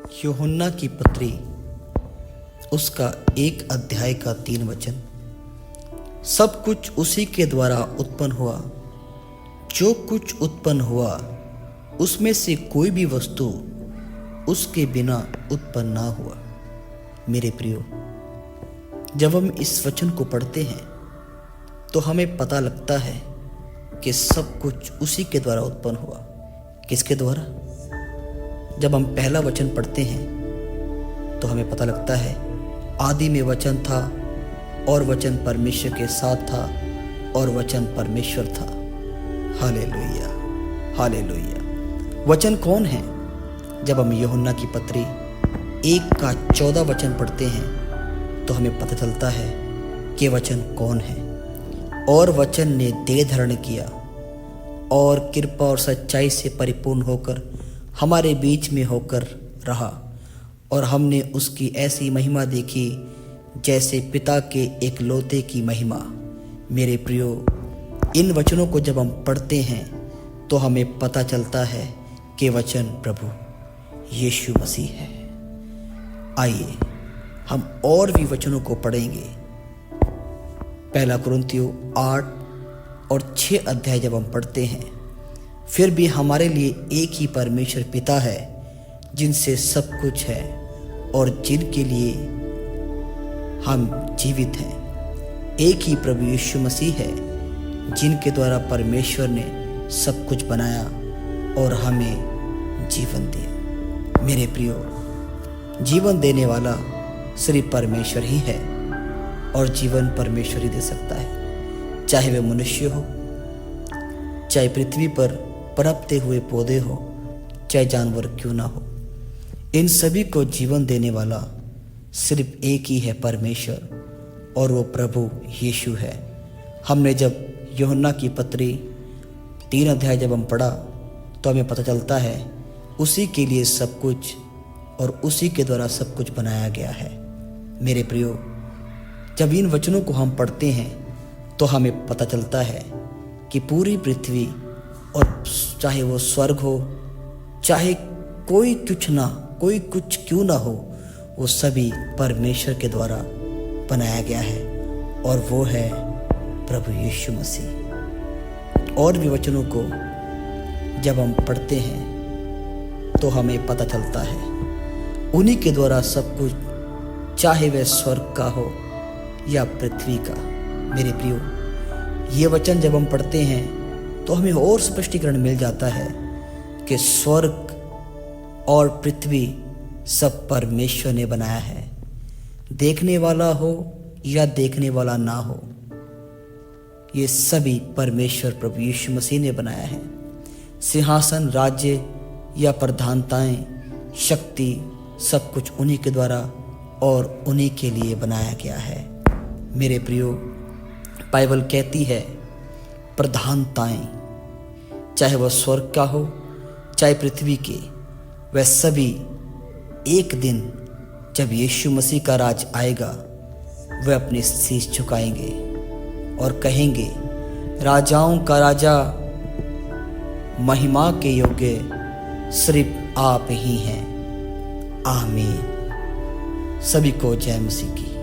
यूहन्ना की पत्री उसका 1 अध्याय का 3 वचन। सब कुछ उसी के द्वारा उत्पन्न हुआ, जो कुछ उत्पन्न हुआ उसमें से कोई भी वस्तु उसके बिना उत्पन्न ना हुआ। मेरे प्रियो, जब हम इस वचन को पढ़ते हैं तो हमें पता लगता है कि सब कुछ उसी के द्वारा उत्पन्न हुआ। किसके द्वारा? जब हम पहला वचन पढ़ते हैं तो हमें पता लगता है आदि में वचन था और वचन परमेश्वर के साथ था और वचन परमेश्वर था। Hallelujah, hallelujah. वचन कौन है? जब हम यूहन्ना की पत्री 1 का 14 वचन पढ़ते हैं तो हमें पता चलता है कि वचन कौन है। और वचन ने देह धारण किया और कृपा और सच्चाई से परिपूर्ण होकर हमारे बीच में होकर रहा, और हमने उसकी ऐसी महिमा देखी जैसे पिता के एकलौते की महिमा। मेरे प्रियो, इन वचनों को जब हम पढ़ते हैं तो हमें पता चलता है कि वचन प्रभु यीशु मसीह है। आइए हम और भी वचनों को पढ़ेंगे। पहला कुरिन्थियों 8 और 6 अध्याय जब हम पढ़ते हैं, फिर भी हमारे लिए एक ही परमेश्वर पिता है जिनसे सब कुछ है और जिनके लिए हम जीवित हैं। एक ही प्रभु यीशु मसीह है जिनके द्वारा परमेश्वर ने सब कुछ बनाया और हमें जीवन दिया। मेरे प्रियो, जीवन देने वाला सिर्फ परमेश्वर ही है और जीवन परमेश्वर ही दे सकता है। चाहे वे मनुष्य हो, चाहे पृथ्वी पर पनपते हुए पौधे हो, चाहे जानवर क्यों ना हो, इन सभी को जीवन देने वाला सिर्फ एक ही है परमेश्वर, और वो प्रभु यीशु है। हमने जब यूहन्ना की पत्री 3 अध्याय जब हम पढ़ा तो हमें पता चलता है उसी के लिए सब कुछ और उसी के द्वारा सब कुछ बनाया गया है। मेरे प्रियो, जब इन वचनों को हम पढ़ते हैं तो हमें पता चलता है कि पूरी पृथ्वी, और चाहे वो स्वर्ग हो, चाहे कोई कुछ क्यों ना हो, वो सभी परमेश्वर के द्वारा बनाया गया है, और वो है प्रभु यीशु मसीह। और भी वचनों को जब हम पढ़ते हैं तो हमें पता चलता है उन्हीं के द्वारा सब कुछ, चाहे वह स्वर्ग का हो या पृथ्वी का। मेरे प्रियो, ये वचन जब हम पढ़ते हैं तो हमें और स्पष्टीकरण मिल जाता है कि स्वर्ग और पृथ्वी सब परमेश्वर ने बनाया है। देखने वाला हो या देखने वाला ना हो, ये सभी परमेश्वर प्रभु यीशु मसीह ने बनाया है। सिंहासन, राज्य या प्रधानताएं, शक्ति, सब कुछ उन्हीं के द्वारा और उन्हीं के लिए बनाया गया है। मेरे प्रियो, बाइबल कहती है प्रधानताएं, चाहे वह स्वर्ग का हो चाहे पृथ्वी के, वह सभी एक दिन जब यीशु मसीह का राज आएगा वह अपने शीश झुकाएंगे और कहेंगे, राजाओं का राजा, महिमा के योग्य सिर्फ आप ही हैं। आमीन। सभी को जय मसीह की।